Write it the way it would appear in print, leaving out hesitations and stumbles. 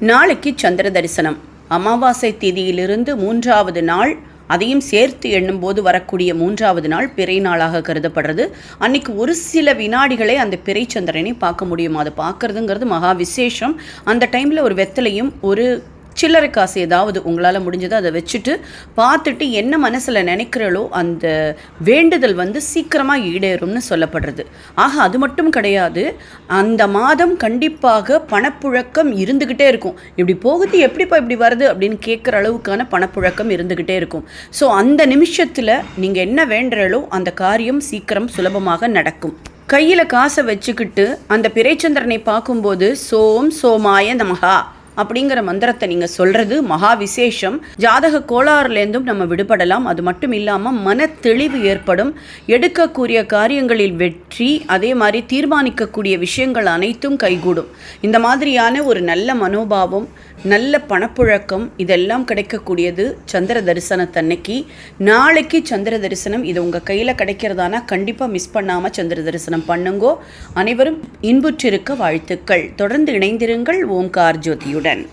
நாளைக்கு சந்திர தரிசனம். அமாவாசை தேதியிலிருந்து 3வது நாள், அதையும் சேர்த்து எண்ணும்போது வரக்கூடிய 3வது நாள் பிறை நாளாக கருதப்படுறது. அன்னைக்கு ஒரு சில வினாடிகளே அந்த பிறை சந்திரனை பார்க்க முடியும். அதை பார்க்குறதுங்கிறது மகா விசேஷம். அந்த டைமில் ஒரு வெத்தலையும் ஒரு சில்லறை காசு ஏதாவது உங்களால் முடிஞ்சதை அதை வச்சுட்டு பார்த்துட்டு என்ன மனசில் நினைக்கிறளோ அந்த வேண்டுதல் சீக்கிரமாக ஈடேறும்னு சொல்லப்படுறது. ஆக அது மட்டும் கிடையாது, அந்த மாதம் கண்டிப்பாக பணப்புழக்கம் இருந்துக்கிட்டே இருக்கும். இப்படி போகுது, எப்படிப்பா இப்படி வருது அப்படின்னு கேட்குற அளவுக்கான பணப்புழக்கம் இருந்துக்கிட்டே இருக்கும். ஸோ அந்த நிமிஷத்தில் நீங்கள் என்ன வேண்டுறளோ அந்த காரியம் சீக்கிரம் சுலபமாக நடக்கும். கையில் காசை வச்சுக்கிட்டு அந்த பிறைச்சந்திரனை பார்க்கும்போது சோம் சோமாய நமகா அப்படிங்கிற மந்திரத்தை நீங்கள் சொல்கிறது மகா விசேஷம். ஜாதக கோளாறுலேருந்தும் நம்ம விடுபடலாம். அது மட்டும் இல்லாமல் மன தெளிவு ஏற்படும். எடுக்கக்கூடிய காரியங்களில் வெற்றி, அதே மாதிரி தீர்மானிக்கக்கூடிய விஷயங்கள் அனைத்தும் கைகூடும். இந்த மாதிரியான ஒரு நல்ல மனோபாவம், நல்ல பணப்புழக்கம் இதெல்லாம் கிடைக்கக்கூடியது சந்திர தரிசனத்தன்னைக்கு. நாளைக்கு சந்திர தரிசனம். இது உங்கள் கையில் கிடைக்கிறதானா கண்டிப்பாக மிஸ் பண்ணாமல் சந்திர தரிசனம் பண்ணுங்கோ. அனைவரும் இன்புற்றிருக்க வாழ்த்துக்கள். தொடர்ந்து இணைந்திருங்கள் ஓம்கார் ஜோதியுடன்.